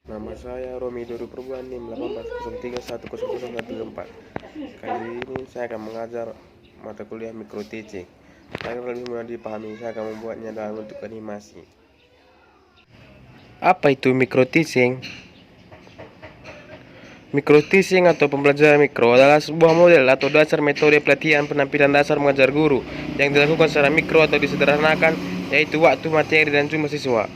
Nama saya Romi Dodo Perbuan NIM 1803100104. Kali ini saya akan mengajar mata kuliah micro teaching. Agar lebih mudah dipahami, saya akan membuatnya dalam bentuk animasi. Apa itu micro teaching? Micro teaching atau pembelajaran mikro adalah sebuah model atau dasar metode pelatihan penampilan dasar mengajar guru yang dilakukan secara mikro atau disederhanakan, yaitu waktu, materi, dan jumlah siswa.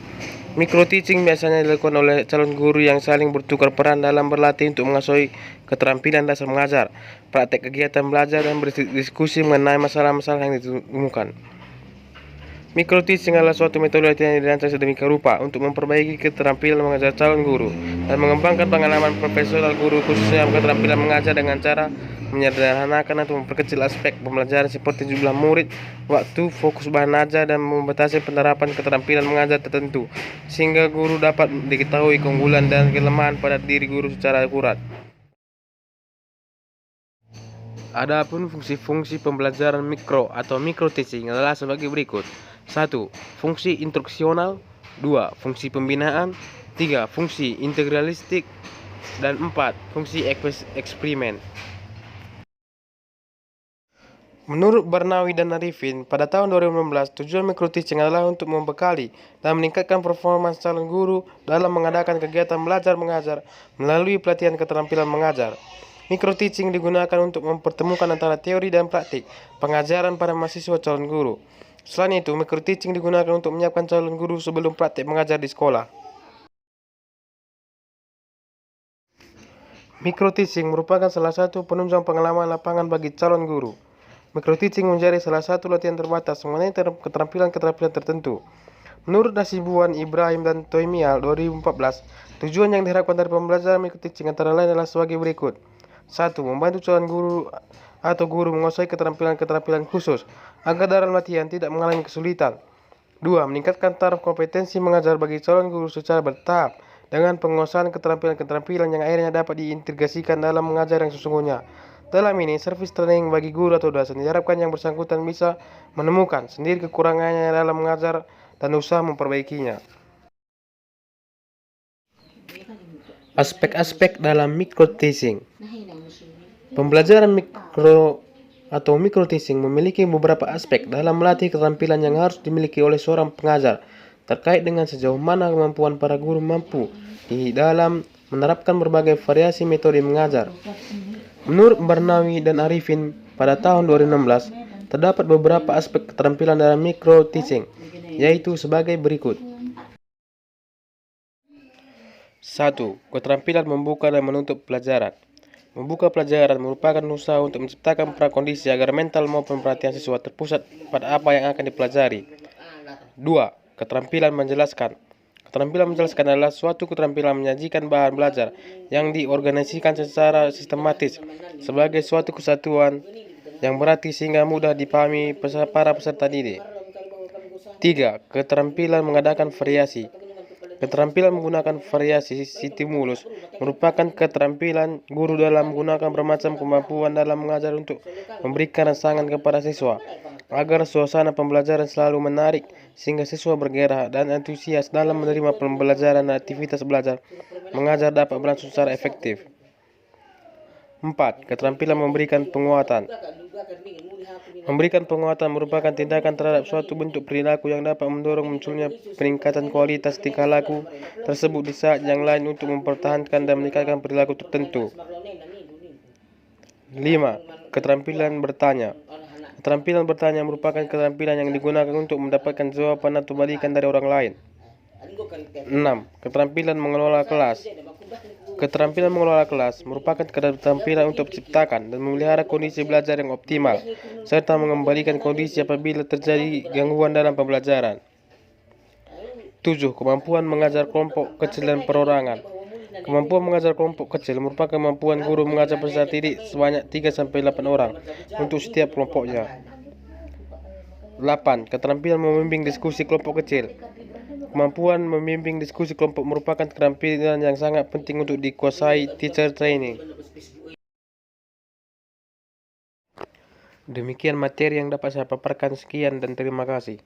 Micro teaching biasanya dilakukan oleh calon guru yang saling bertukar peran dalam berlatih untuk mengasuhi keterampilan dasar mengajar, praktek kegiatan belajar, dan berdiskusi mengenai masalah-masalah yang ditemukan. Micro teaching adalah suatu metode latihan yang dirancang sedemikian rupa untuk memperbaiki keterampilan mengajar calon guru dan mengembangkan pengalaman profesional guru, khususnya keterampilan mengajar dengan cara menyederhanakan atau memperkecil aspek pembelajaran seperti jumlah murid, waktu, fokus bahan ajar, dan membatasi penerapan keterampilan mengajar tertentu, sehingga guru dapat diketahui keunggulan dan kelemahan pada diri guru secara akurat. Adapun fungsi-fungsi pembelajaran mikro atau micro teaching adalah sebagai berikut. 1. Fungsi instruksional. 2. Fungsi pembinaan. 3. Fungsi integralistik. Dan 4. Fungsi eksperimen. Menurut Barnawi dan Arifin, pada tahun 2016, tujuan micro teaching adalah untuk membekali dan meningkatkan performa calon guru dalam mengadakan kegiatan belajar mengajar melalui pelatihan keterampilan mengajar. Micro teaching digunakan untuk mempertemukan antara teori dan praktik pengajaran pada mahasiswa calon guru. Selain itu, micro teaching digunakan untuk menyiapkan calon guru sebelum praktik mengajar di sekolah. Micro teaching merupakan salah satu penunjang pengalaman lapangan bagi calon guru. Micro teaching menjadi salah satu latihan terbatas mengenai keterampilan-keterampilan tertentu. Menurut Nasibuan, Ibrahim, dan Toimial 2014, tujuan yang diharapkan dari pembelajaran micro teaching antara lain adalah sebagai berikut. 1. Membantu calon guru atau guru menguasai keterampilan-keterampilan khusus agar dalam latihan tidak mengalami kesulitan. 2. Meningkatkan taraf kompetensi mengajar bagi calon guru secara bertahap dengan penguasaan keterampilan-keterampilan yang akhirnya dapat diintegrasikan dalam mengajar yang sesungguhnya. Dalam ini, service training bagi guru atau dosen diharapkan yang bersangkutan bisa menemukan sendiri kekurangannya dalam mengajar dan usaha memperbaikinya. Aspek-aspek dalam micro teaching. Pembelajaran mikro atau micro teaching memiliki beberapa aspek dalam melatih keterampilan yang harus dimiliki oleh seorang pengajar terkait dengan sejauh mana kemampuan para guru mampu di dalam menerapkan berbagai variasi metode mengajar. Menurut Barnawi dan Arifin, pada tahun 2016 terdapat beberapa aspek keterampilan dalam micro teaching, yaitu sebagai berikut. 1. Keterampilan membuka dan menutup pelajaran. Membuka pelajaran merupakan usaha untuk menciptakan prakondisi agar mental maupun perhatian siswa terpusat pada apa yang akan dipelajari. 2. Keterampilan menjelaskan. Keterampilan menjelaskan adalah suatu keterampilan menyajikan bahan belajar yang diorganisasikan secara sistematis sebagai suatu kesatuan yang berarti sehingga mudah dipahami para peserta didik. 3. Keterampilan mengadakan variasi. Keterampilan menggunakan variasi stimulus merupakan keterampilan guru dalam menggunakan bermacam kemampuan dalam mengajar untuk memberikan rangsangan kepada siswa agar suasana pembelajaran selalu menarik sehingga siswa bergairah dan antusias dalam menerima pembelajaran dan aktivitas belajar mengajar dapat berlangsung secara efektif. 4. Keterampilan memberikan penguatan. Memberikan penguatan merupakan tindakan terhadap suatu bentuk perilaku yang dapat mendorong munculnya peningkatan kualitas tingkah laku tersebut di saat yang lain untuk mempertahankan dan meningkatkan perilaku tertentu. 5. Keterampilan bertanya. Keterampilan bertanya merupakan keterampilan yang digunakan untuk mendapatkan jawaban atau balikan dari orang lain. 6. Keterampilan mengelola kelas. Keterampilan mengelola kelas merupakan keterampilan untuk menciptakan dan memelihara kondisi belajar yang optimal, serta mengembalikan kondisi apabila terjadi gangguan dalam pembelajaran. 7. Kemampuan mengajar kelompok kecil dan perorangan. Kemampuan mengajar kelompok kecil merupakan kemampuan guru mengajar peserta didik sebanyak 3-8 orang untuk setiap kelompoknya. 8. Keterampilan membimbing diskusi kelompok kecil. Kemampuan membimbing diskusi kelompok merupakan keterampilan yang sangat penting untuk dikuasai teacher training. Demikian materi yang dapat saya paparkan. Sekian dan terima kasih.